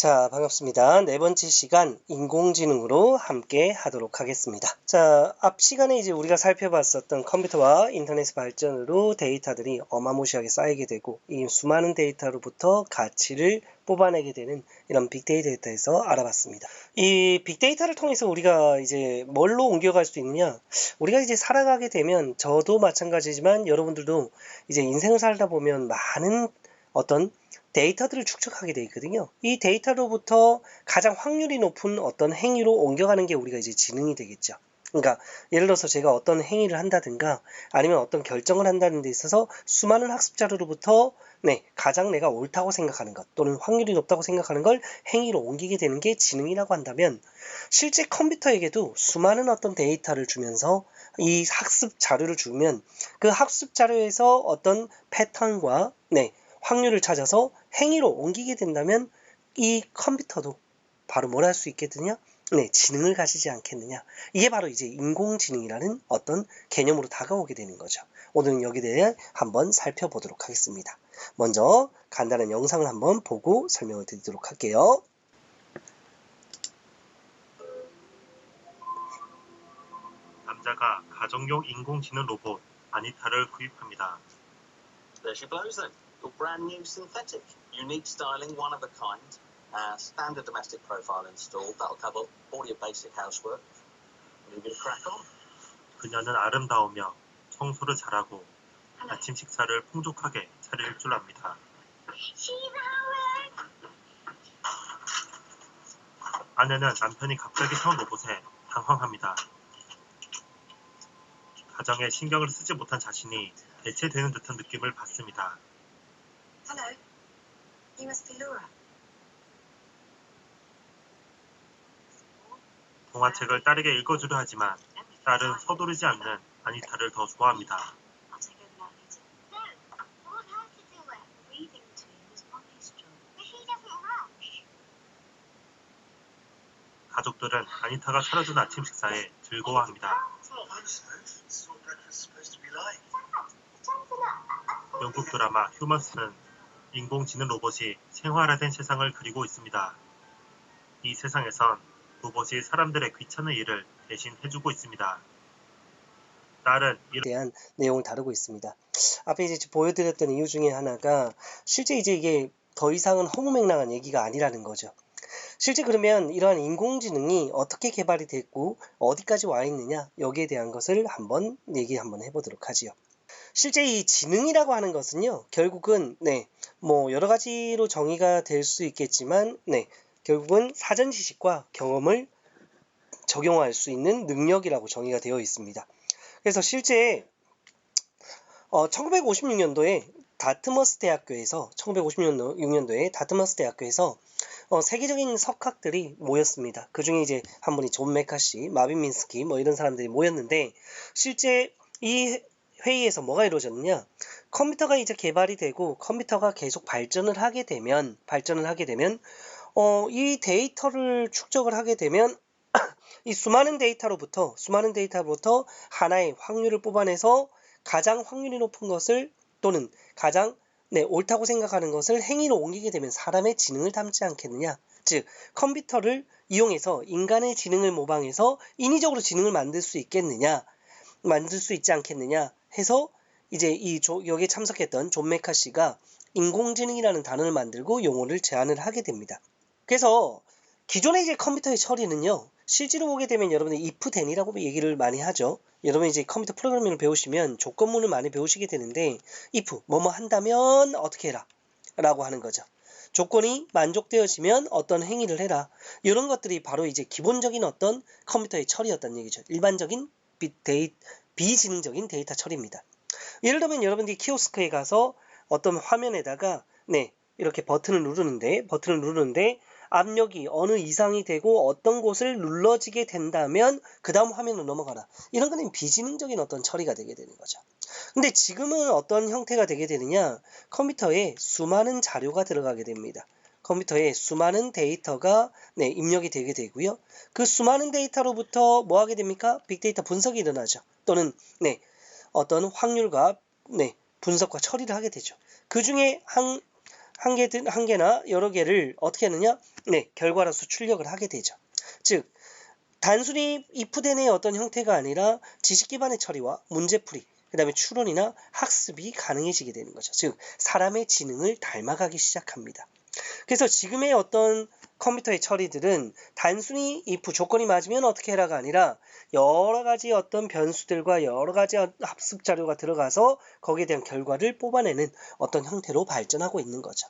자, 반갑습니다. 네 번째 시간 인공지능으로 함께 하도록 하겠습니다. 자, 앞 시간에 이제 우리가 살펴봤었던 컴퓨터와 인터넷 발전으로 데이터들이 어마무시하게 쌓이게 되고 이 수많은 데이터로부터 가치를 뽑아내게 되는 이런 빅데이터에서 알아봤습니다. 이 빅데이터를 통해서 우리가 이제 뭘로 옮겨갈 수 있느냐? 우리가 이제 살아가게 되면 저도 마찬가지지만 여러분들도 이제 인생을 살다 보면 많은 어떤 데이터들을 축적하게 되어 있거든요. 이 데이터로부터 가장 확률이 높은 어떤 행위로 옮겨가는 게 우리가 이제 지능이 되겠죠. 그러니까 예를 들어서 제가 어떤 행위를 한다든가 아니면 어떤 결정을 한다는 데 있어서 수많은 학습 자료로부터 가장 내가 옳다고 생각하는 것 또는 확률이 높다고 생각하는 걸 행위로 옮기게 되는 게 지능이라고 한다면 실제 컴퓨터에게도 수많은 어떤 데이터를 주면서 이 학습 자료를 주면 그 학습 자료에서 어떤 패턴과 확률을 찾아서 행위로 옮기게 된다면 이 컴퓨터도 바로 뭘 할 수 있겠느냐? 지능을 가지지 않겠느냐? 이게 바로 이제 인공지능이라는 어떤 개념으로 다가오게 되는 거죠. 오늘은 여기에 대해 한번 살펴보도록 하겠습니다. 먼저 간단한 영상을 한번 보고 설명을 드리도록 할게요. 남자가 가정용 인공지능 로봇 아니타를 구입합니다. There she blows then. Your brand new synthetic, unique styling, one of a kind, standard domestic profile installed. That'll cover all your basic housework. Leave it a crack on. 그녀는 아름다우며 청소를 잘하고 아침 식사를 풍족하게 차릴 줄 압니다. 아내는 남편이 갑자기 선 로봇에 당황합니다. 가정에 신경을 쓰지 못한 자신이 대체되는 듯한 느낌을 받습니다. Hello. You must be Laura. 동화책을 딸에게 읽어주려 하지만 딸은 서두르지 않는 아니타를 더 좋아합니다. I'll take over now, Peter. No, I want her to do it. Reading to him is Mommy's job. But he doesn't rush. 가족들은 아니타가 차려준 아침 식사에 즐거워합니다. 영국 드라마 휴먼스는 인공지능 로봇이 생활화된 세상을 그리고 있습니다. 이 세상에선 로봇이 사람들의 귀찮은 일을 대신 해주고 있습니다. 딸은 대한 내용을 다루고 있습니다. 앞에 이제 보여드렸던 이유 중에 하나가 실제 이제 이게 더 이상은 허무맹랑한 얘기가 아니라는 거죠. 실제 그러면 이러한 인공지능이 어떻게 개발이 됐고 어디까지 와 있느냐 여기에 대한 것을 한번 얘기 한번 해보도록 하지요. 실제 이 지능이라고 하는 것은요 결국은 뭐 여러 가지로 정의가 될 수 있겠지만 결국은 사전 지식과 경험을 적용할 수 있는 능력이라고 정의가 되어 있습니다. 그래서 실제 1956년도에 다트머스 대학교에서 세계적인 석학들이 모였습니다. 그 중에 이제 한 분이 존 메카시, 마빈 민스키 뭐 이런 사람들이 모였는데 실제 이 회의에서 뭐가 이루어졌느냐? 컴퓨터가 이제 개발이 되고 컴퓨터가 계속 발전을 하게 되면 이 데이터를 축적을 하게 되면 이 수많은 데이터로부터 하나의 확률을 뽑아내서 가장 확률이 높은 것을 또는 가장 옳다고 생각하는 것을 행위로 옮기게 되면 사람의 지능을 닮지 않겠느냐. 즉 컴퓨터를 이용해서 인간의 지능을 모방해서 인위적으로 지능을 만들 수 있지 않겠느냐 해서 이제 여기에 참석했던 존 메카시가 인공지능이라는 단어를 만들고 용어를 제안을 하게 됩니다. 그래서 기존의 이제 컴퓨터의 처리는요. 실제로 보게 되면 여러분들 if then이라고 얘기를 많이 하죠. 여러분 이제 컴퓨터 프로그래밍을 배우시면 조건문을 많이 배우시게 되는데 if 뭐뭐 한다면 어떻게 해라 라고 하는 거죠. 조건이 만족되어지면 어떤 행위를 해라. 이런 것들이 바로 이제 기본적인 어떤 컴퓨터의 처리였다는 얘기죠. 일반적인 비지능적인 데이터 처리입니다. 예를 들면 여러분들이 키오스크에 가서 어떤 화면에다가 이렇게 버튼을 누르는데 압력이 어느 이상이 되고 어떤 곳을 눌러지게 된다면 그 다음 화면으로 넘어가라. 이런 거는 비지능적인 어떤 처리가 되게 되는 거죠. 근데 지금은 어떤 형태가 되게 되느냐? 컴퓨터에 수많은 자료가 들어가게 됩니다. 컴퓨터에 수많은 데이터가 입력이 되게 되고요. 그 수많은 데이터로부터 뭐 하게 됩니까? 빅데이터 분석이 일어나죠. 또는 어떤 확률과 분석과 처리를 하게 되죠. 그 중에 한 개나 여러 개를 어떻게 하느냐? 네, 결과로서 출력을 하게 되죠. 즉, 단순히 ifthen의 어떤 형태가 아니라 지식 기반의 처리와 문제풀이, 그 다음에 추론이나 학습이 가능해지게 되는 거죠. 즉, 사람의 지능을 닮아가기 시작합니다. 그래서 지금의 어떤 컴퓨터의 처리들은 단순히 if 조건이 맞으면 어떻게 해라가 아니라 여러 가지 어떤 변수들과 여러 가지 합습 자료가 들어가서 거기에 대한 결과를 뽑아내는 어떤 형태로 발전하고 있는 거죠.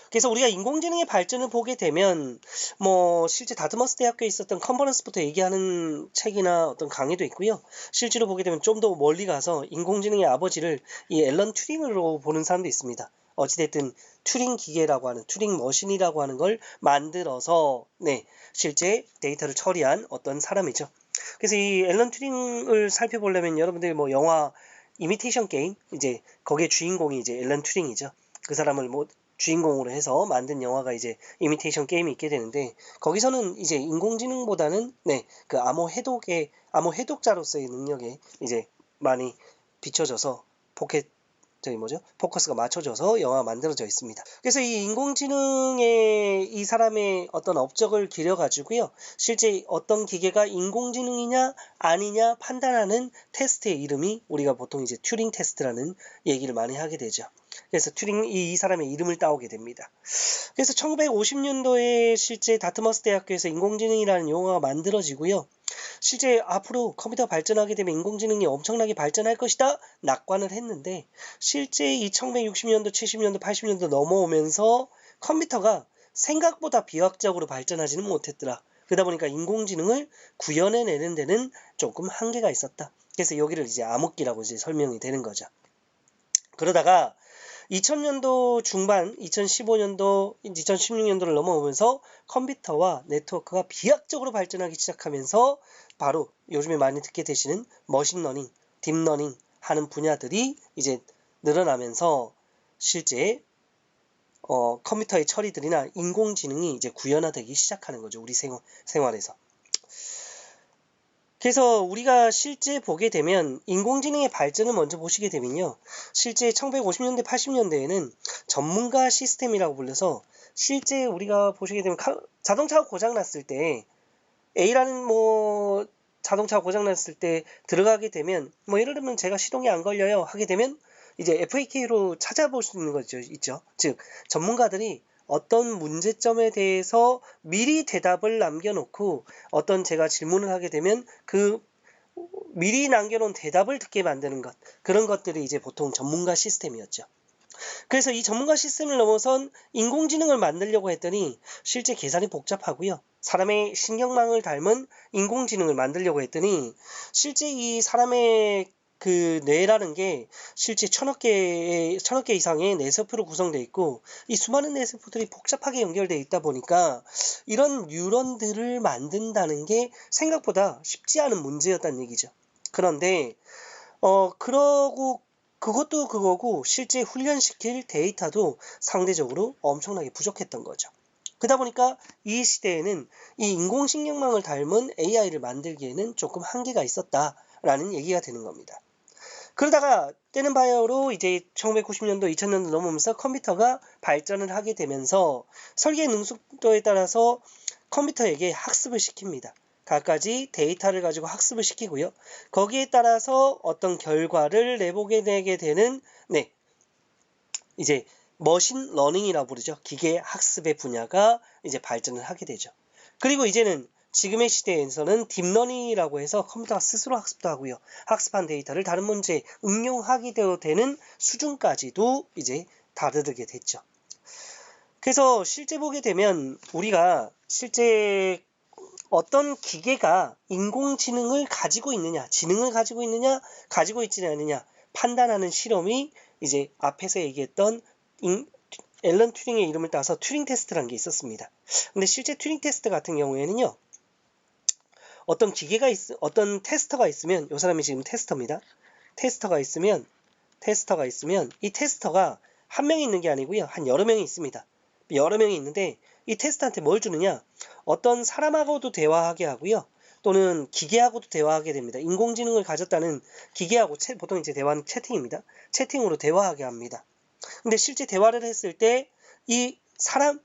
그래서 우리가 인공지능의 발전을 보게 되면 실제 다트머스 대학교에 있었던 컨퍼런스부터 얘기하는 책이나 어떤 강의도 있고요. 실제로 보게 되면 좀 더 멀리 가서 인공지능의 아버지를 이 앨런 튜링으로 보는 사람도 있습니다. 어찌됐든 튜링 기계라고 하는 튜링 머신이라고 하는 걸 만들어서 실제 데이터를 처리한 어떤 사람이죠. 그래서 이 앨런 튜링을 살펴보려면 여러분들 영화 이미테이션 게임 이제 거기에 주인공이 이제 앨런 튜링이죠. 그 사람을 주인공으로 해서 만든 영화가 이제 이미테이션 게임이 있게 되는데 거기서는 이제 인공지능보다는 그 암호 해독자로서의 능력에 이제 많이 비춰져서 포커스가 맞춰져서 영화가 만들어져 있습니다. 그래서 이 인공지능의 이 사람의 어떤 업적을 기려가지고요. 실제 어떤 기계가 인공지능이냐 아니냐 판단하는 테스트의 이름이 우리가 보통 이제 튜링 테스트라는 얘기를 많이 하게 되죠. 그래서 이 사람의 이름을 따오게 됩니다. 그래서 1950년도에 실제 다트머스 대학교에서 인공지능이라는 용어가 만들어지고요. 실제 앞으로 컴퓨터가 발전하게 되면 인공지능이 엄청나게 발전할 것이다 낙관을 했는데 실제 이 1960년도, 70년도, 80년도 넘어오면서 컴퓨터가 생각보다 비약적으로 발전하지는 못했더라. 그러다 보니까 인공지능을 구현해내는 데는 조금 한계가 있었다. 그래서 여기를 이제 암흑기라고 이제 설명이 되는 거죠. 그러다가 2000년도 중반, 2015년도, 2016년도를 넘어오면서 컴퓨터와 네트워크가 비약적으로 발전하기 시작하면서 바로 요즘에 많이 듣게 되시는 머신러닝, 딥러닝 하는 분야들이 이제 늘어나면서 실제 컴퓨터의 처리들이나 인공지능이 이제 구현화되기 시작하는 거죠. 우리 생활에서. 그래서 우리가 실제 보게 되면 인공지능의 발전을 먼저 보시게 되면요. 실제 1950년대, 80년대에는 전문가 시스템이라고 불려서 실제 우리가 보시게 되면 자동차가 고장났을 때 A라는 자동차가 고장났을 때 들어가게 되면 예를 들면 제가 시동이 안 걸려요 하게 되면 이제 FAQ로 찾아볼 수 있는 거죠. 있죠. 즉 전문가들이 어떤 문제점에 대해서 미리 대답을 남겨놓고 어떤 제가 질문을 하게 되면 그 미리 남겨놓은 대답을 듣게 만드는 것 그런 것들이 이제 보통 전문가 시스템이었죠. 그래서 이 전문가 시스템을 넘어선 인공지능을 만들려고 했더니 실제 계산이 복잡하고요. 사람의 신경망을 닮은 인공지능을 만들려고 했더니 실제 이 사람의 그 뇌라는 게 실제 1000억 개 이상의 뇌세포로 구성되어 있고 이 수많은 뇌세포들이 복잡하게 연결되어 있다 보니까 이런 뉴런들을 만든다는 게 생각보다 쉽지 않은 문제였다는 얘기죠. 그런데 그것도 그거고 실제 훈련시킬 데이터도 상대적으로 엄청나게 부족했던 거죠. 그러다 보니까 이 시대에는 이 인공신경망을 닮은 AI를 만들기에는 조금 한계가 있었다라는 얘기가 되는 겁니다. 그러다가 때는 바야흐로 이제 1990년도, 2000년도 넘으면서 컴퓨터가 발전을 하게 되면서 설계 능숙도에 따라서 컴퓨터에게 학습을 시킵니다. 갖가지 데이터를 가지고 학습을 시키고요. 거기에 따라서 어떤 결과를 내게 되는 이제 머신 러닝이라고 부르죠. 기계 학습의 분야가 이제 발전을 하게 되죠. 그리고 이제는 지금의 시대에서는 딥러닝이라고 해서 컴퓨터가 스스로 학습도 하고요. 학습한 데이터를 다른 문제에 응용하게 되는 수준까지도 이제 다르게 됐죠. 그래서 실제 보게 되면 우리가 실제 어떤 기계가 인공지능을 가지고 있느냐, 지능을 가지고 있느냐, 가지고 있지 않느냐 판단하는 실험이 이제 앞에서 얘기했던 앨런 튜링의 이름을 따서 튜링 테스트라는 게 있었습니다. 근데 실제 튜링 테스트 같은 경우에는요. 어떤 테스터가 있으면 이 사람이 지금 테스터입니다. 테스터가 있으면 이 테스터가 한 명이 있는 게 아니고요. 한 여러 명이 있습니다. 여러 명이 있는데 이 테스터한테 뭘 주느냐? 어떤 사람하고도 대화하게 하고요. 또는 기계하고도 대화하게 됩니다. 인공지능을 가졌다는 기계하고 보통 이제 대화는 채팅입니다. 채팅으로 대화하게 합니다. 근데 실제 대화를 했을 때 이 사람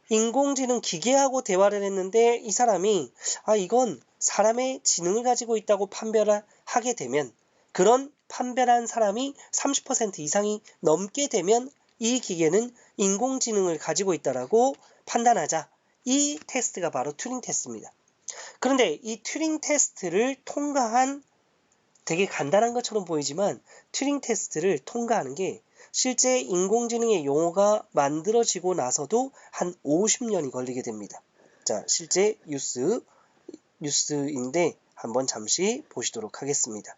인공지능 기계하고 대화를 했는데 이 사람이 이건 사람의 지능을 가지고 있다고 판별을 하게 되면 그런 판별한 사람이 30% 이상이 넘게 되면 이 기계는 인공지능을 가지고 있다라고 판단하자. 이 테스트가 바로 튜링 테스트입니다. 그런데 이 튜링 테스트를 통과한 되게 간단한 것처럼 보이지만 튜링 테스트를 통과하는 게 실제 인공지능의 용어가 만들어지고 나서도 한 50년이 걸리게 됩니다. 자, 실제 뉴스인데 한번 잠시 보시도록 하겠습니다.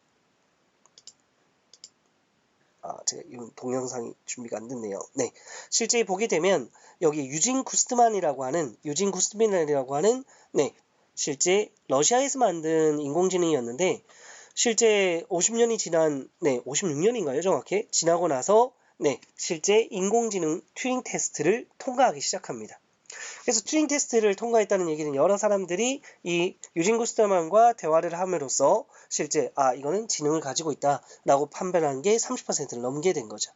제가 이건 동영상이 준비가 안 됐네요. 네, 실제 보게 되면 여기 유진 구스트만이라고 하는 네, 실제 러시아에서 만든 인공지능이었는데 실제 50년이 지난 56년인가요? 정확히 지나고 나서 실제 인공지능 튜링 테스트를 통과하기 시작합니다. 그래서 튜링 테스트를 통과했다는 얘기는 여러 사람들이 이 유진 구스트만과 대화를 함으로써 실제 이거는 지능을 가지고 있다라고 판별한 게 30%를 넘게 된 거죠.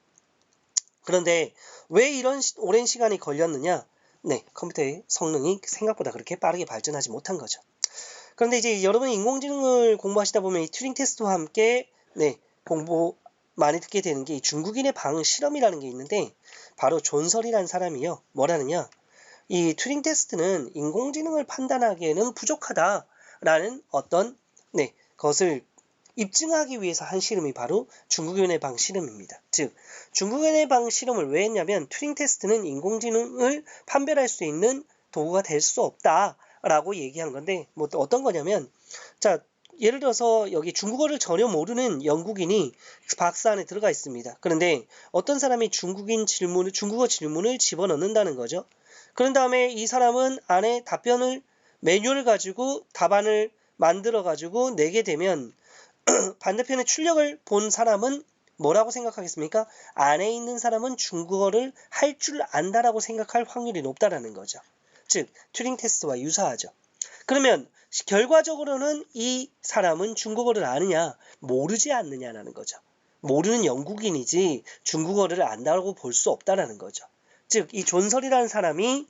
그런데 왜 이런 오랜 시간이 걸렸느냐? 컴퓨터의 성능이 생각보다 그렇게 빠르게 발전하지 못한 거죠. 그런데 이제 여러분이 인공지능을 공부하시다 보면 이 튜링 테스트와 함께 공부 많이 듣게 되는 게 이 중국인의 방 실험이라는 게 있는데 바로 존설이라는 사람이요. 뭐라느냐? 이 튜링 테스트는 인공지능을 판단하기에는 부족하다라는 어떤 것을 입증하기 위해서 한 실험이 바로 중국인의 방 실험입니다. 즉 중국인의 방 실험을 왜 했냐면 튜링 테스트는 인공지능을 판별할 수 있는 도구가 될 수 없다라고 얘기한 건데 뭐 어떤 거냐면 자 예를 들어서 여기 중국어를 전혀 모르는 영국인이 박스 안에 들어가 있습니다. 그런데 어떤 사람이 중국어 질문을 집어넣는다는 거죠. 그런 다음에 이 사람은 안에 매뉴얼을 가지고 답안을 만들어 가지고 내게 되면 반대편의 출력을 본 사람은 뭐라고 생각하겠습니까? 안에 있는 사람은 중국어를 할 줄 안다라고 생각할 확률이 높다라는 거죠. 즉 튜링 테스트와 유사하죠. 그러면 결과적으로는 이 사람은 중국어를 아느냐 모르지 않느냐라는 거죠. 모르는 영국인이지 중국어를 안다고 볼 수 없다라는 거죠. 즉 이 존설이라는 사람이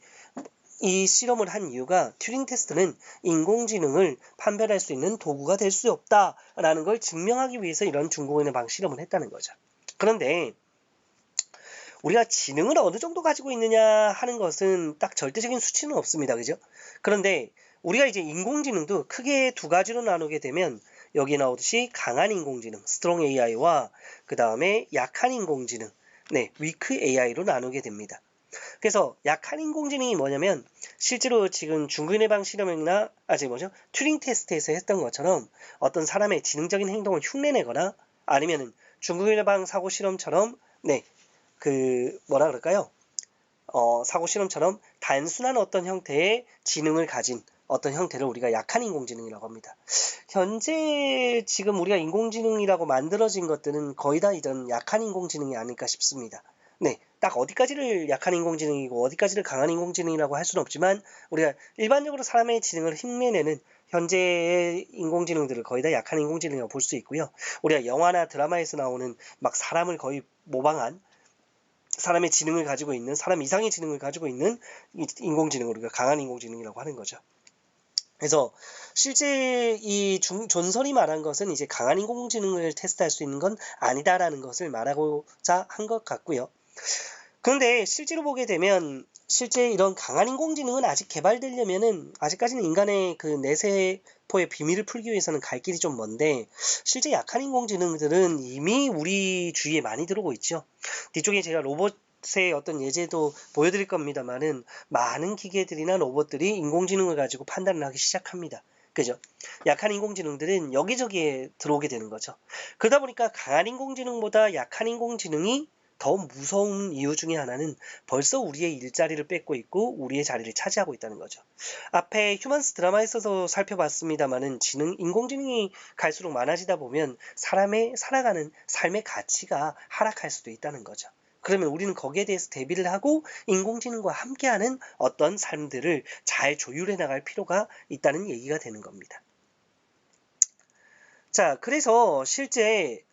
이 실험을 한 이유가 튜링 테스트는 인공지능을 판별할 수 있는 도구가 될 수 없다라는 걸 증명하기 위해서 이런 중국인의 방 실험을 했다는 거죠. 그런데 우리가 지능을 어느 정도 가지고 있느냐 하는 것은 딱 절대적인 수치는 없습니다. 그죠? 그런데 우리가 이제 인공지능도 크게 두 가지로 나누게 되면 여기 나오듯이 강한 인공지능, 스트롱 AI와 그 다음에 약한 인공지능, 위크 AI로 나누게 됩니다. 그래서 약한 인공지능이 뭐냐면 실제로 지금 중국인의 방 실험이나 튜링 테스트에서 했던 것처럼 어떤 사람의 지능적인 행동을 흉내내거나 아니면은 중국인의 방 사고 실험처럼 사고 실험처럼 단순한 어떤 형태의 지능을 가진 어떤 형태를 우리가 약한 인공지능이라고 합니다. 현재 지금 우리가 인공지능이라고 만들어진 것들은 거의 다 이런 약한 인공지능이 아닐까 싶습니다. 딱 어디까지를 약한 인공지능이고 어디까지를 강한 인공지능이라고 할 수는 없지만 우리가 일반적으로 사람의 지능을 흉내내는 현재의 인공지능들을 거의 다 약한 인공지능이라고 볼 수 있고요. 우리가 영화나 드라마에서 나오는 막 사람을 거의 모방한 사람의 지능을 가지고 있는 사람 이상의 지능을 가지고 있는 인공지능을 우리가 강한 인공지능이라고 하는 거죠. 그래서 실제 이 존설이 말한 것은 이제 강한 인공지능을 테스트할 수 있는 건 아니다라는 것을 말하고자 한 것 같고요. 그런데 실제로 보게 되면 실제 이런 강한 인공지능은 아직 개발되려면은 아직까지는 인간의 그 내세포의 비밀을 풀기 위해서는 갈 길이 좀 먼데 실제 약한 인공지능들은 이미 우리 주위에 많이 들어오고 있죠. 뒤쪽에 제가 로봇의 어떤 예제도 보여드릴 겁니다만은 많은 기계들이나 로봇들이 인공지능을 가지고 판단을 하기 시작합니다. 그죠? 약한 인공지능들은 여기저기에 들어오게 되는 거죠. 그러다 보니까 강한 인공지능보다 약한 인공지능이 더 무서운 이유 중에 하나는 벌써 우리의 일자리를 뺏고 있고 우리의 자리를 차지하고 있다는 거죠. 앞에 휴먼스 드라마에서도 살펴봤습니다만은 인공지능이 갈수록 많아지다 보면 사람의 살아가는 삶의 가치가 하락할 수도 있다는 거죠. 그러면 우리는 거기에 대해서 대비를 하고 인공지능과 함께하는 어떤 삶들을 잘 조율해 나갈 필요가 있다는 얘기가 되는 겁니다. 자, 그래서 실제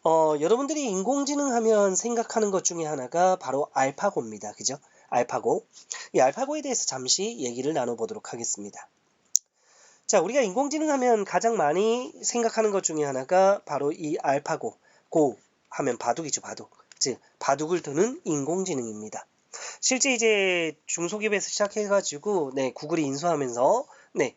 여러분들이 인공지능 하면 생각하는 것 중에 하나가 바로 알파고입니다. 그죠? 알파고. 이 알파고에 대해서 잠시 얘기를 나눠보도록 하겠습니다. 자, 우리가 인공지능 하면 가장 많이 생각하는 것 중에 하나가 바로 이 알파고. 고 하면 바둑이죠, 바둑. 즉, 바둑을 두는 인공지능입니다. 실제 이제 중소기업에서 시작해가지고, 네, 구글이 인수하면서, 네,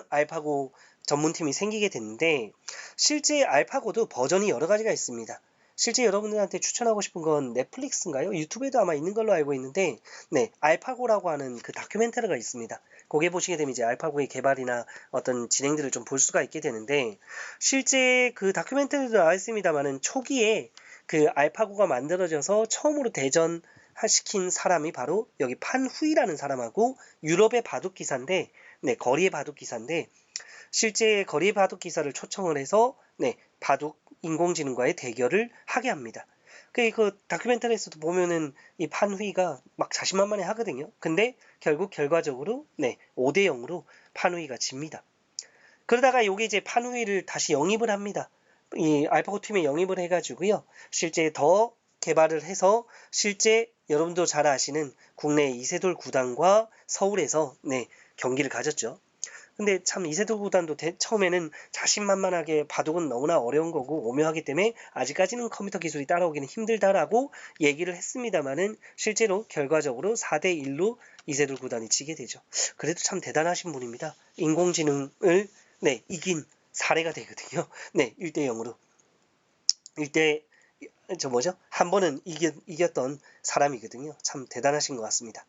알파고 전문팀이 생기게 됐는데, 실제 알파고도 버전이 여러 가지가 있습니다. 실제 여러분들한테 추천하고 싶은 건 넷플릭스인가요? 유튜브에도 아마 있는 걸로 알고 있는데, 네, 알파고라고 하는 그 다큐멘터리가 있습니다. 거기에 보시게 되면 이제 알파고의 개발이나 어떤 진행들을 좀 볼 수가 있게 되는데, 실제 그 다큐멘터리도 나와 있습니다만은 초기에 그 알파고가 만들어져서 처음으로 대전시킨 사람이 바로 여기 판후이라는 사람하고 유럽의 바둑 기사인데, 네, 거리의 바둑 기사인데, 실제 거리의 바둑 기사를 초청을 해서, 네, 바둑 인공지능과의 대결을 하게 합니다. 그 다큐멘터리에서도 보면은 이 판후이가 막 자신만만해 하거든요. 근데 결국 결과적으로, 네, 5대 0으로 판후이가 집니다. 그러다가 요게 이제 판후이를 다시 영입을 합니다. 이 알파고 팀에 영입을 해가지고요. 실제 더 개발을 해서 실제 여러분도 잘 아시는 국내 이세돌 구단과 서울에서, 네, 경기를 가졌죠. 근데 참 이세돌 구단도 처음에는 자신만만하게 바둑은 너무나 어려운 거고 오묘하기 때문에 아직까지는 컴퓨터 기술이 따라오기는 힘들다라고 얘기를 했습니다만은 실제로 결과적으로 4대 1로 이세돌 구단이 지게 되죠. 그래도 참 대단하신 분입니다. 인공지능을, 네, 이긴 사례가 되거든요. 네, 1대 0으로. 한 번은 이겼던 사람이거든요. 참 대단하신 것 같습니다.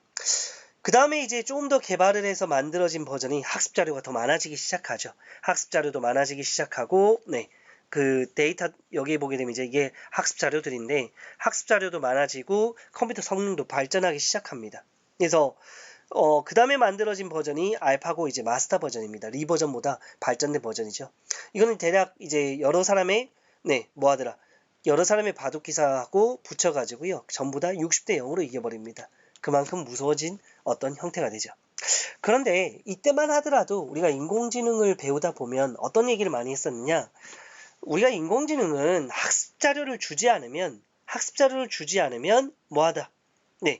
그 다음에 이제 좀 더 개발을 해서 만들어진 버전이 학습 자료가 더 많아지기 시작하죠. 학습 자료도 많아지기 시작하고, 네, 그 데이터 여기에 보게 되면 이제 이게 학습 자료들인데 학습 자료도 많아지고 컴퓨터 성능도 발전하기 시작합니다. 그래서 그 다음에 만들어진 버전이 알파고 이제 마스터 버전입니다. 리 버전보다 발전된 버전이죠. 이거는 대략 이제 여러 사람의, 네, 여러 사람의 바둑 기사하고 붙여가지고요. 전부 다 60대 0으로 이겨버립니다. 그만큼 무서워진 어떤 형태가 되죠. 그런데 이때만 하더라도 우리가 인공지능을 배우다 보면 어떤 얘기를 많이 했었느냐. 우리가 인공지능은 학습 자료를 주지 않으면 뭐하다. 네,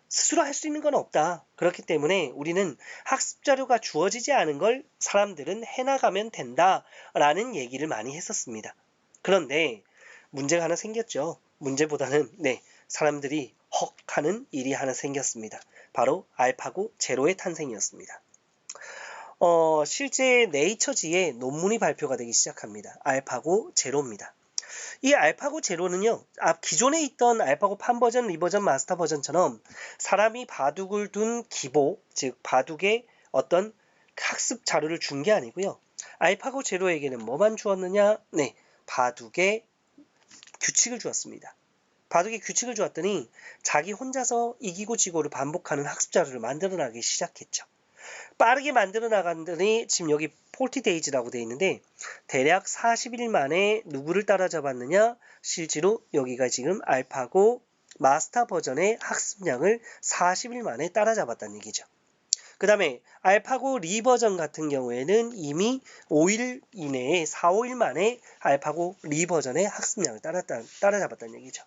스스로 할 수 있는 건 없다. 그렇기 때문에 우리는 학습 자료가 주어지지 않은 걸 사람들은 해나가면 된다라는 얘기를 많이 했었습니다. 그런데 문제가 하나 생겼죠. 문제보다는, 네, 사람들이 헉 하는 일이 하나 생겼습니다. 바로 알파고 제로의 탄생이었습니다. 실제 네이처지에 논문이 발표가 되기 시작합니다. 알파고 제로입니다. 이 알파고 제로는요, 기존에 있던 알파고 판 버전, 리버전, 마스터 버전처럼 사람이 바둑을 둔 기보, 즉 바둑의 어떤 학습 자료를 준 게 아니고요. 알파고 제로에게는 뭐만 주었느냐? 네, 바둑의 규칙을 주었습니다. 바둑의 규칙을 주었더니 자기 혼자서 이기고 지고를 반복하는 학습 자료를 만들어 나가기 시작했죠. 빠르게 만들어 나갔더니 지금 여기 40days라고 되어 있는데 대략 40일 만에 누구를 따라잡았느냐? 실제로 여기가 지금 알파고 마스터 버전의 학습량을 40일 만에 따라잡았다는 얘기죠. 그 다음에 알파고 리 버전 같은 경우에는 이미 5일 이내에 4, 5일 만에 알파고 리 버전의 학습량을 따라잡았다는 얘기죠.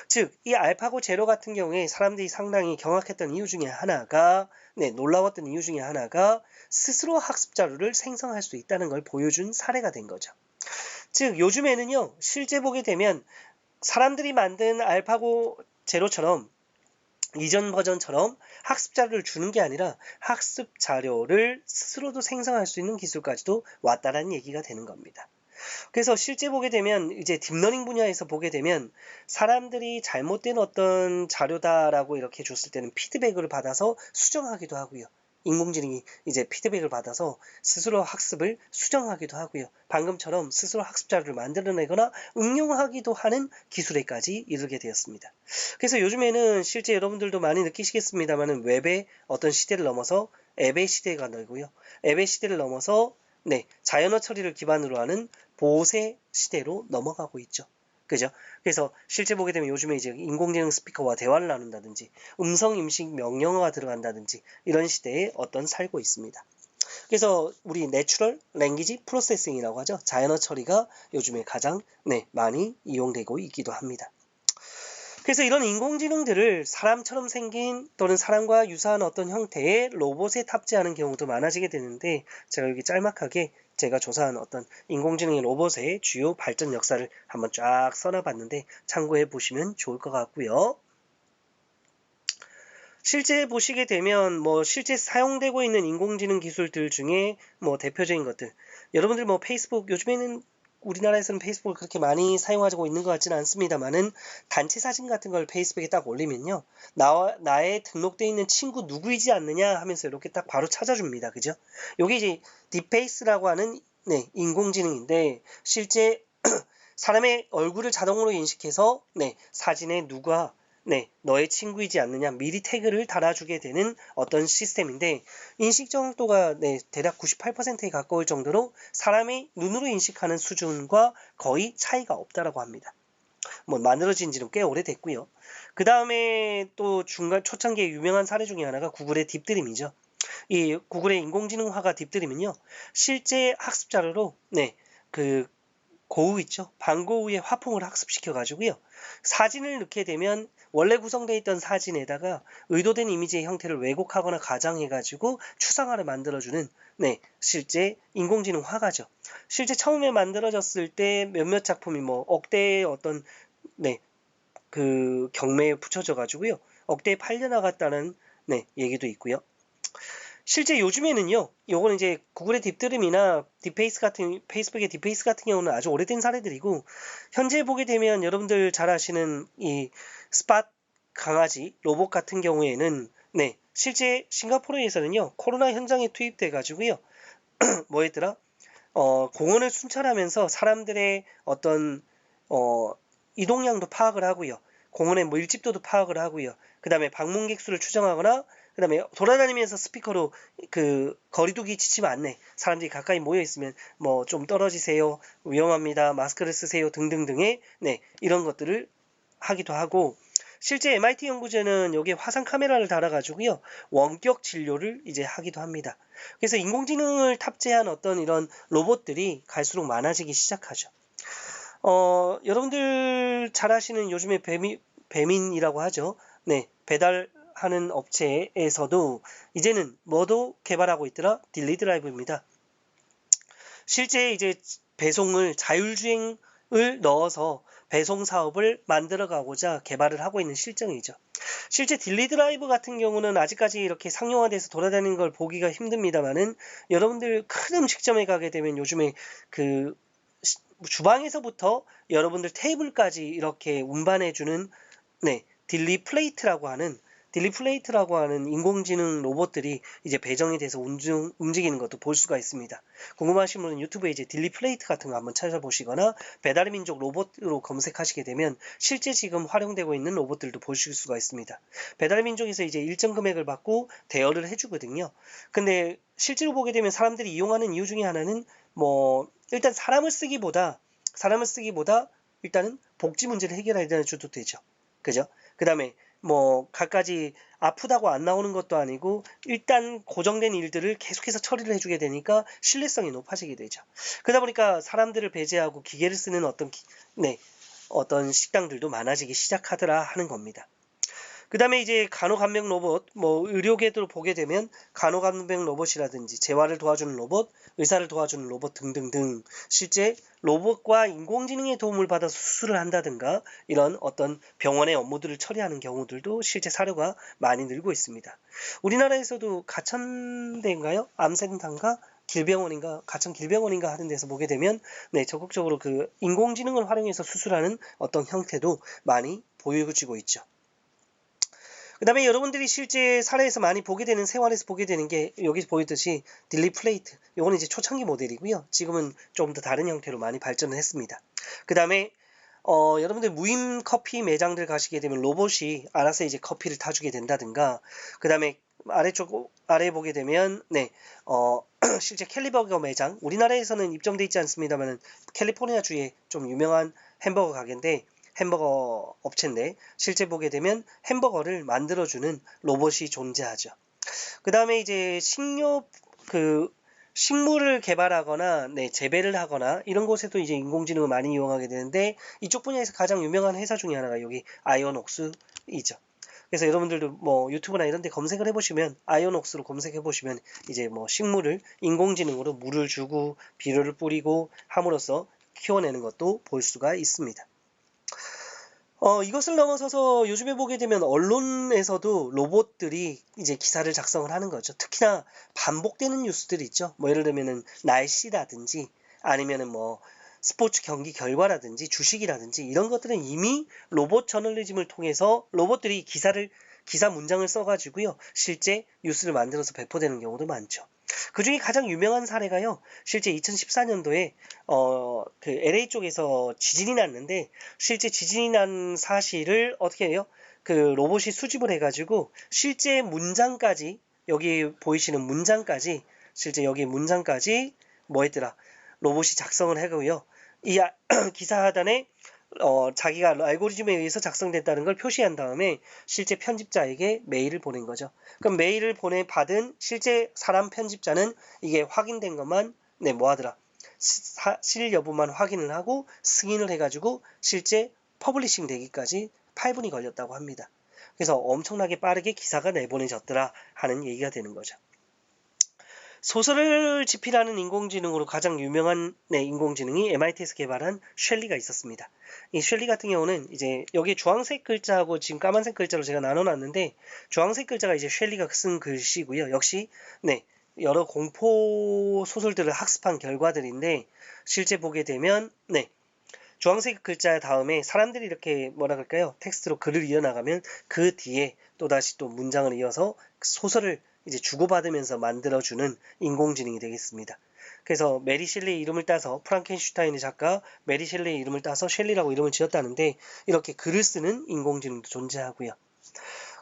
즉, 이 알파고 제로 같은 경우에 사람들이 상당히 경악했던 이유 중에 하나가, 네, 놀라웠던 이유 중에 하나가 스스로 학습 자료를 생성할 수 있다는 걸 보여준 사례가 된 거죠. 즉, 요즘에는요, 실제 보게 되면 사람들이 만든 알파고 제로처럼 이전 버전처럼 학습 자료를 주는 게 아니라 학습 자료를 스스로도 생성할 수 있는 기술까지도 왔다라는 얘기가 되는 겁니다. 그래서 실제 보게 되면 이제 딥러닝 분야에서 보게 되면 사람들이 잘못된 어떤 자료다라고 이렇게 줬을 때는 피드백을 받아서 수정하기도 하고요. 인공지능이 이제 피드백을 받아서 스스로 학습을 수정하기도 하고요. 방금처럼 스스로 학습 자료를 만들어내거나 응용하기도 하는 기술에까지 이르게 되었습니다. 그래서 요즘에는 실제 여러분들도 많이 느끼시겠습니다만은 웹의 어떤 시대를 넘어서 앱의 시대가 되고요. 앱의 시대를 넘어서, 네, 자연어 처리를 기반으로 하는 보세 시대로 넘어가고 있죠. 그죠? 그래서 실제 보게 되면 요즘에 이제 인공지능 스피커와 대화를 나눈다든지 음성 임시 명령어가 들어간다든지 이런 시대에 살고 있습니다. 그래서 우리 내추럴 랭귀지 프로세싱이라고 하죠. 자연어 처리가 요즘에 가장, 네, 많이 이용되고 있기도 합니다. 그래서 이런 인공지능들을 사람처럼 생긴 또는 사람과 유사한 어떤 형태의 로봇에 탑재하는 경우도 많아지게 되는데, 제가 여기 짤막하게 제가 조사한 어떤 인공지능의 로봇의 주요 발전 역사를 한번 쫙 써놔봤는데 참고해 보시면 좋을 것 같고요. 실제 보시게 되면 뭐 실제 사용되고 있는 인공지능 기술들 중에 뭐 대표적인 것들, 여러분들 뭐 페이스북, 요즘에는 우리나라에서는 페이스북을 그렇게 많이 사용하고 있는 것 같지는 않습니다만은, 단체 사진 같은 걸 페이스북에 딱 올리면요, 나의 등록되어 있는 친구 누구이지 않느냐 하면서 이렇게 딱 바로 찾아줍니다. 그죠? 요게 이제 딥페이스라고 하는 인공지능인데, 실제 사람의 얼굴을 자동으로 인식해서 사진에 누가 너의 친구이지 않느냐 미리 태그를 달아주게 되는 어떤 시스템인데, 인식 정확도가 대략 98%에 가까울 정도로 사람이 눈으로 인식하는 수준과 거의 차이가 없다라고 합니다. 뭐 만들어진 지는 꽤 오래됐고요. 그 다음에 또 중간 초창기에 유명한 사례 중에 하나가 구글의 딥드림이죠. 이 구글의 인공지능화가 딥드림은요, 실제 학습 자료로 그 고우 있죠. 반고우의 화풍을 학습시켜 가지고요, 사진을 넣게 되면 원래 구성되어 있던 사진에다가 의도된 이미지의 형태를 왜곡하거나 가장해 가지고 추상화를 만들어주는 실제 인공지능 화가죠. 실제 처음에 만들어졌을 때 몇몇 작품이 뭐 억대의 어떤 그 경매에 붙여져 가지고요, 억대에 팔려나갔다는 얘기도 있고요. 실제 요즘에는요, 요거는 이제 구글의 딥드림이나 페이스북의 딥페이스 같은 경우는 아주 오래된 사례들이고, 현재 보게 되면 여러분들 잘 아시는 이 스팟 강아지 로봇 같은 경우에는 실제 싱가포르에서는요, 코로나 현장에 투입돼 가지고요, 뭐였더라? 공원을 순찰하면서 사람들의 어떤 이동량도 파악을 하고요, 공원의 밀집도도 파악을 하고요, 그 다음에 방문객 수를 추정하거나, 그 다음에 돌아다니면서 스피커로 그 거리두기 지침 안내, 사람들이 가까이 모여 있으면 뭐 좀 떨어지세요, 위험합니다, 마스크를 쓰세요 등등등의 이런 것들을 하기도 하고, 실제 MIT 연구진은 여기에 화상 카메라를 달아가지고요, 원격 진료를 이제 하기도 합니다. 그래서 인공지능을 탑재한 어떤 이런 로봇들이 갈수록 많아지기 시작하죠. 여러분들 잘 아시는 요즘에 배민이라고 하죠. 배달하는 업체에서도 이제는 뭐도 개발하고 있더라? 딜리드라이브입니다. 실제 이제 배송을 자율주행을 넣어서 배송 사업을 만들어가고자 개발을 하고 있는 실정이죠. 실제 딜리드라이브 같은 경우는 아직까지 이렇게 상용화돼서 돌아다니는 걸 보기가 힘듭니다만은, 여러분들 큰 음식점에 가게 되면 요즘에 그 주방에서부터 여러분들 테이블까지 이렇게 운반해주는 딜리플레이트라고 하는 인공지능 로봇들이 이제 배정이 돼서 움직이는 것도 볼 수가 있습니다. 궁금하신 분은 유튜브에 이제 딜리플레이트 같은 거 한번 찾아보시거나 배달의 민족 로봇으로 검색하시게 되면 실제 지금 활용되고 있는 로봇들도 보실 수가 있습니다. 배달의 민족에서 이제 일정 금액을 받고 대여를 해주거든요. 근데 실제로 보게 되면 사람들이 이용하는 이유 중에 하나는 뭐 일단 사람을 쓰기보다 일단은 복지 문제를 해결해 줘도 되죠. 그죠? 그 다음에 뭐 갖가지 아프다고 안 나오는 것도 아니고 일단 고정된 일들을 계속해서 처리를 해주게 되니까 신뢰성이 높아지게 되죠. 그러다 보니까 사람들을 배제하고 기계를 쓰는 어떤 식당들도 많아지기 시작하더라 하는 겁니다. 그 다음에 이제 간호간병 로봇, 뭐 의료계도 보게 되면 간호간병 로봇이라든지 재활을 도와주는 로봇, 의사를 도와주는 로봇 등등등, 실제 로봇과 인공지능의 도움을 받아서 수술을 한다든가 이런 어떤 병원의 업무들을 처리하는 경우들도 실제 사례가 많이 늘고 있습니다. 우리나라에서도 가천대인가요? 암센터인가? 길병원인가? 가천 길병원인가 하는 데서 보게 되면 적극적으로 그 인공지능을 활용해서 수술하는 어떤 형태도 많이 보여지고 있죠. 그 다음에 여러분들이 실제 사례에서 많이 보게 되는, 생활에서 보게 되는 게 여기 보이듯이 딜리플레이트, 이거는 이제 초창기 모델이고요. 지금은 좀 더 다른 형태로 많이 발전을 했습니다. 그 다음에 여러분들 무인 커피 매장들 가시게 되면 로봇이 알아서 이제 커피를 타주게 된다든가, 그 다음에 아래 보게 되면 실제 캘리버거 매장, 우리나라에서는 입점돼 있지 않습니다만 캘리포니아 주에 좀 유명한 햄버거 가게인데, 햄버거 업체인데 실제 보게 되면 햄버거를 만들어주는 로봇이 존재하죠. 그 다음에 이제 식물을 개발하거나 재배를 하거나 이런 곳에도 이제 인공지능을 많이 이용하게 되는데 이쪽 분야에서 가장 유명한 회사 중에 하나가 여기 아이언옥스이죠. 그래서 여러분들도 뭐 유튜브나 이런 데 검색을 해보시면 아이언옥스로 검색해보시면 이제 뭐 식물을 인공지능으로 물을 주고 비료를 뿌리고 함으로써 키워내는 것도 볼 수가 있습니다. 이것을 넘어서서 요즘에 보게 되면 언론에서도 로봇들이 이제 기사를 작성을 하는 거죠. 특히나 반복되는 뉴스들이 있죠. 뭐 예를 들면은 날씨라든지 아니면은 뭐 스포츠 경기 결과라든지 주식이라든지 이런 것들은 이미 로봇 저널리즘을 통해서 로봇들이 기사 문장을 써가지고요. 실제 뉴스를 만들어서 배포되는 경우도 많죠. 그 중에 가장 유명한 사례가요. 실제 2014년도에 그 LA 쪽에서 지진이 났는데 실제 지진이 난 사실을 어떻게 해요? 그 로봇이 수집을 해가지고 실제 문장까지 여기 보이시는 문장까지 실제 여기 문장까지 뭐 했더라? 로봇이 작성을 하고요. 이 기사 하단에 자기가 알고리즘에 의해서 작성됐다는 걸 표시한 다음에 실제 편집자에게 메일을 보낸 거죠. 그럼 메일을 받은 실제 사람 편집자는 이게 확인된 것만 뭐 하더라? 실 여부만 확인을 하고 승인을 해가지고 실제 퍼블리싱 되기까지 8분이 걸렸다고 합니다. 그래서 엄청나게 빠르게 기사가 내보내졌더라 하는 얘기가 되는 거죠. 소설을 집필하는 인공지능으로 가장 유명한 인공지능이 MIT에서 개발한 쉘리가 있었습니다. 이 쉘리 같은 경우는 이제 여기 주황색 글자하고 지금 까만색 글자로 제가 나눠놨는데 주황색 글자가 이제 쉘리가 쓴 글씨고요. 역시 여러 공포 소설들을 학습한 결과들인데 실제 보게 되면 주황색 글자 다음에 사람들이 이렇게 뭐라 그럴까요? 텍스트로 글을 이어나가면 그 뒤에 또다시 또 문장을 이어서 소설을 이제 주고받으면서 만들어주는 인공지능이 되겠습니다. 그래서 메리 셸리의 이름을 따서 프랑켄슈타인의 작가 메리 셸리의 이름을 따서 셸리라고 이름을 지었다는데 이렇게 글을 쓰는 인공지능도 존재하고요.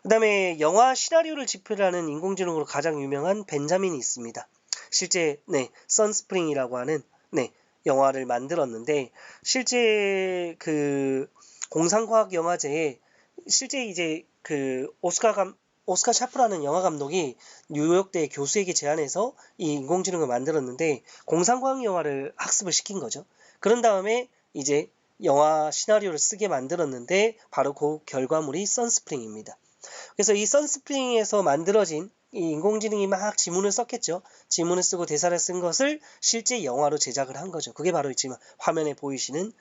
그 다음에 영화 시나리오를 집필하는 인공지능으로 가장 유명한 벤자민이 있습니다. 실제 선스프링이라고 하는 영화를 만들었는데 실제 그 공상과학 영화제에 실제 이제 그 오스카 샤프라는 영화 감독이 뉴욕대 교수에게 제안해서 이 인공지능을 만들었는데 공상과학 영화를 학습을 시킨 거죠. 그런 다음에 이제 영화 시나리오를 쓰게 만들었는데 바로 그 결과물이 선스프링입니다. 그래서 이 선스프링에서 만들어진 이 인공지능이 막 지문을 썼겠죠. 지문을 쓰고 대사를 쓴 것을 실제 영화로 제작을 한 거죠. 그게 바로 지금 화면에 보이시는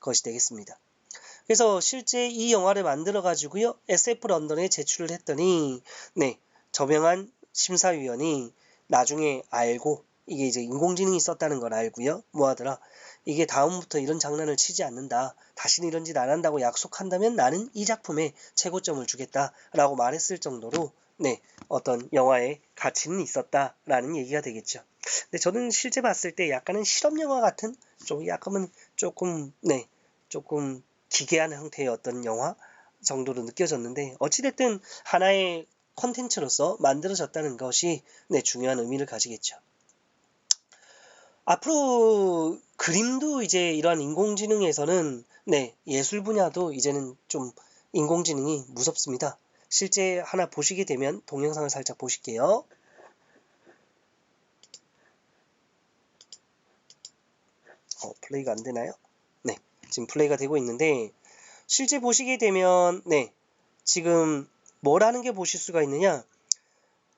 것이 되겠습니다. 그래서 실제 이 영화를 만들어 가지고요. SF 런던에 제출을 했더니 저명한 심사위원이 나중에 알고 이게 이제 인공지능이 썼다는 걸 알고요. 뭐 하더라? 이게 다음부터 이런 장난을 치지 않는다. 다시는 이런 짓 안 한다고 약속한다면 나는 이 작품에 최고점을 주겠다라고 말했을 정도로 어떤 영화의 가치는 있었다라는 얘기가 되겠죠. 근데 저는 실제 봤을 때 약간은 실험 영화 같은 약간은 조금 기괴한 형태의 어떤 영화 정도로 느껴졌는데 어찌됐든 하나의 콘텐츠로서 만들어졌다는 것이 중요한 의미를 가지겠죠. 앞으로 그림도 이제 이러한 인공지능에서는 예술 분야도 이제는 좀 인공지능이 무섭습니다. 실제 하나 보시게 되면 동영상을 살짝 보실게요. 플레이가 안 되나요? 지금 플레이가 되고 있는데 실제 보시게 되면 지금 뭐라는 게 보실 수가 있느냐?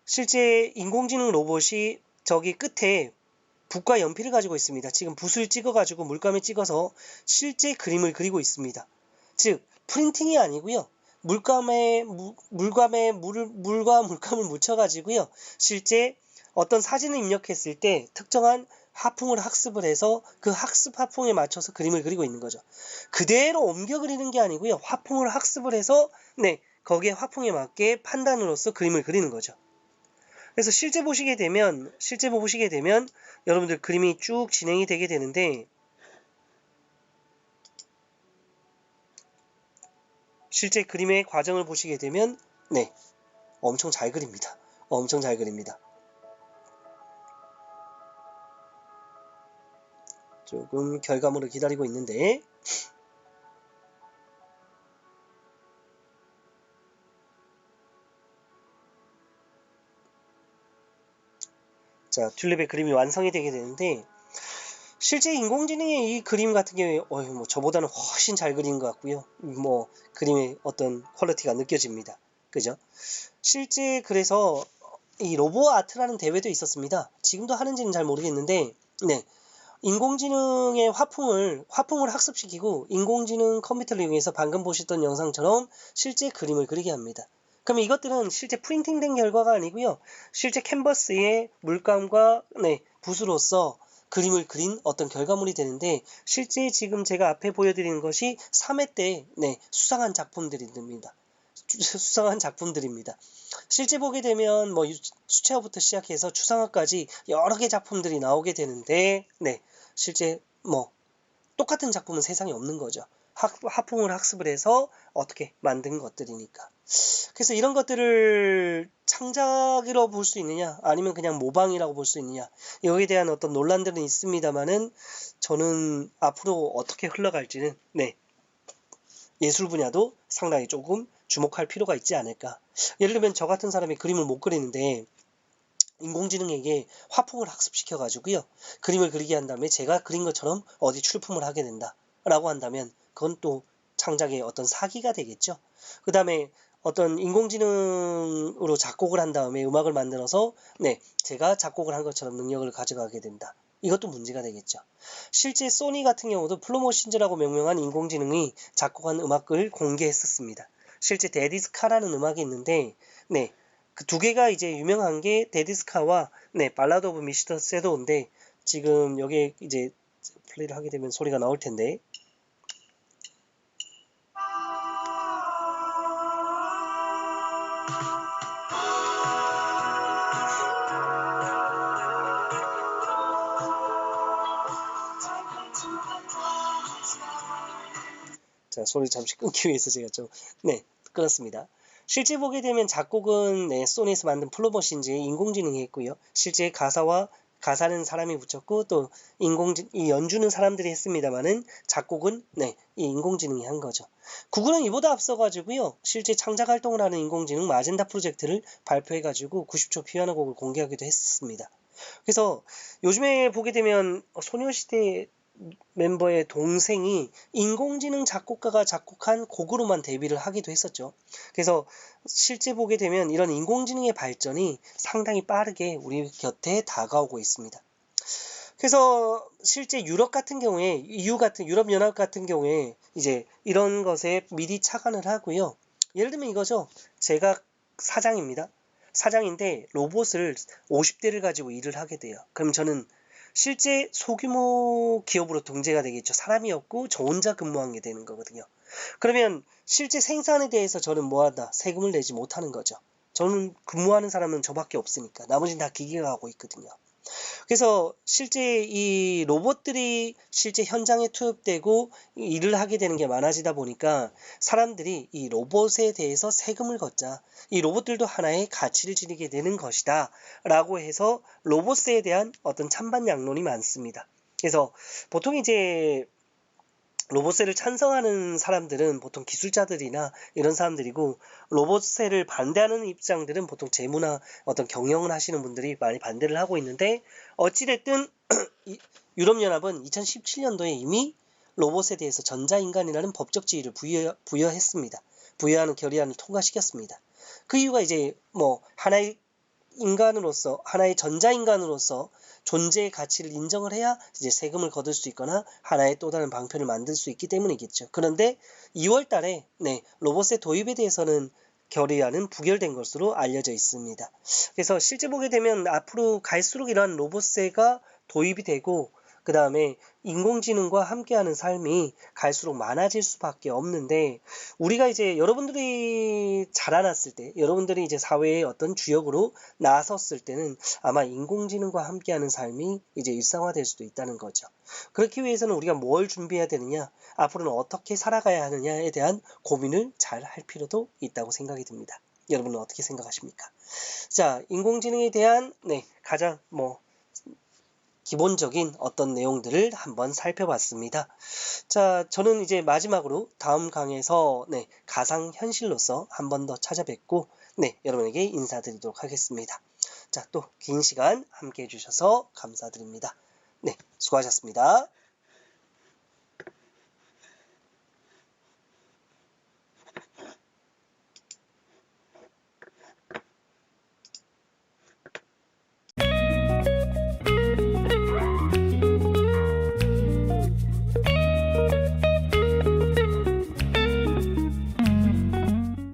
실제 인공지능 로봇이 저기 끝에 붓과 연필을 가지고 있습니다. 지금 붓을 찍어가지고 물감에 찍어서 실제 그림을 그리고 있습니다. 즉 프린팅이 아니고요. 물과 물감을 묻혀가지고요. 실제 어떤 사진을 입력했을 때 특정한 화풍을 학습을 해서 그 학습 화풍에 맞춰서 그림을 그리고 있는 거죠. 그대로 옮겨 그리는 게 아니고요. 화풍을 학습을 해서 거기에 화풍에 맞게 판단으로서 그림을 그리는 거죠. 그래서 실제 보시게 되면 여러분들 그림이 쭉 진행이 되게 되는데 실제 그림의 과정을 보시게 되면 엄청 잘 그립니다. 엄청 잘 그립니다. 조금 결과물을 기다리고 있는데 자, 튤립의 그림이 완성이 되게 되는데 실제 인공지능의 이 그림 같은 경우에 뭐 저보다는 훨씬 잘 그린 것 같고요. 뭐 그림의 어떤 퀄리티가 느껴집니다. 그죠? 실제 그래서 이 로보 아트라는 대회도 있었습니다. 지금도 하는지는 잘 모르겠는데 네. 인공지능의 화풍을 학습시키고 인공지능 컴퓨터를 이용해서 방금 보셨던 영상처럼 실제 그림을 그리게 합니다. 그러면 이것들은 실제 프린팅된 결과가 아니고요. 실제 캔버스에 물감과 붓으로서 그림을 그린 어떤 결과물이 되는데 실제 지금 제가 앞에 보여드리는 것이 3회 때 수상한 작품들입니다. 수상한 작품들입니다. 실제 보게 되면 뭐 수채화부터 시작해서 추상화까지 여러 개 작품들이 나오게 되는데 실제 뭐 똑같은 작품은 세상에 없는 거죠. 화풍을 학습을 해서 어떻게 만든 것들이니까. 그래서 이런 것들을 창작이라고 볼 수 있느냐 아니면 그냥 모방이라고 볼 수 있느냐 여기에 대한 어떤 논란들은 있습니다만은 저는 앞으로 어떻게 흘러갈지는 예술 분야도 상당히 조금 주목할 필요가 있지 않을까. 예를 들면 저 같은 사람이 그림을 못 그리는데 인공지능에게 화풍을 학습시켜 가지고요 그림을 그리게 한 다음에 제가 그린 것처럼 어디 출품을 하게 된다 라고 한다면 그건 또 창작의 어떤 사기가 되겠죠. 그 다음에 어떤 인공지능으로 작곡을 한 다음에 음악을 만들어서 제가 작곡을 한 것처럼 능력을 가져가게 된다. 이것도 문제가 되겠죠. 실제 소니 같은 경우도 플로모신즈라고 명명한 인공지능이 작곡한 음악을 공개했었습니다. 실제 데디스카라는 음악이 있는데 그 두 개가 이제 유명한 게 데디스카와 발라드 오브 미스터 섀도우인데 지금 여기에 이제 플레이를 하게 되면 소리가 나올 텐데 자, 소리 잠시 끊기 위해서 제가 좀 끊었습니다. 실제 보게 되면 작곡은 소니에서 만든 플로머신즈의 인공지능이 했고요. 실제 가사는 사람이 붙였고 또 이 연주는 사람들이 했습니다만은 작곡은 이 인공지능이 한 거죠. 구글은 이보다 앞서가지고요. 실제 창작 활동을 하는 인공지능 마젠다 프로젝트를 발표해가지고 90초 피아노 곡을 공개하기도 했습니다. 그래서 요즘에 보게 되면 소녀시대 멤버의 동생이 인공지능 작곡가가 작곡한 곡으로만 데뷔를 하기도 했었죠. 그래서 실제 보게 되면 이런 인공지능의 발전이 상당히 빠르게 우리 곁에 다가오고 있습니다. 그래서 실제 유럽 같은 경우에 유럽연합 같은 경우에 이제 이런 것에 미리 착안을 하고요. 예를 들면 이거죠. 제가 사장입니다. 사장인데 로봇을 50대를 가지고 일을 하게 돼요. 그럼 저는 실제 소규모 기업으로 등재가 되겠죠. 사람이 없고 저 혼자 근무하게 되는 거거든요. 그러면 실제 생산에 대해서 저는 뭐한다? 세금을 내지 못하는 거죠. 저는 근무하는 사람은 저밖에 없으니까. 나머지는 다 기계가 하고 있거든요. 그래서 실제 이 로봇들이 실제 현장에 투입되고 일을 하게 되는 게 많아지다 보니까 사람들이 이 로봇에 대해서 세금을 걷자. 이 로봇들도 하나의 가치를 지니게 되는 것이다. 라고 해서 로봇세에 대한 어떤 찬반 양론이 많습니다. 그래서 보통 이제 로봇세를 찬성하는 사람들은 보통 기술자들이나 이런 사람들이고 로봇세를 반대하는 입장들은 보통 재무나 어떤 경영을 하시는 분들이 많이 반대를 하고 있는데 어찌됐든 유럽연합은 2017년도에 이미 로봇에 대해서 전자인간이라는 법적 지위를 부여했습니다. 부여하는 결의안을 통과시켰습니다. 그 이유가 이제 뭐 하나의 전자인간으로서 존재의 가치를 인정을 해야 이제 세금을 거둘 수 있거나 하나의 또 다른 방편을 만들 수 있기 때문이겠죠. 그런데 2월 달에 로봇세 도입에 대해서는 결의안은 부결된 것으로 알려져 있습니다. 그래서 실제 보게 되면 앞으로 갈수록 이러한 로봇세가 도입이 되고 그 다음에 인공지능과 함께하는 삶이 갈수록 많아질 수밖에 없는데 우리가 이제 여러분들이 자라났을 때 여러분들이 이제 사회의 어떤 주역으로 나섰을 때는 아마 인공지능과 함께하는 삶이 이제 일상화될 수도 있다는 거죠. 그렇기 위해서는 우리가 뭘 준비해야 되느냐 앞으로는 어떻게 살아가야 하느냐에 대한 고민을 잘 할 필요도 있다고 생각이 듭니다. 여러분은 어떻게 생각하십니까? 자, 인공지능에 대한 가장 기본적인 어떤 내용들을 한번 살펴봤습니다. 자, 저는 이제 마지막으로 다음 강에서 가상현실로서 한 번 더 찾아뵙고 여러분에게 인사드리도록 하겠습니다. 자, 자, 또 긴 시간 함께 해주셔서 감사드립니다. 네, 수고하셨습니다.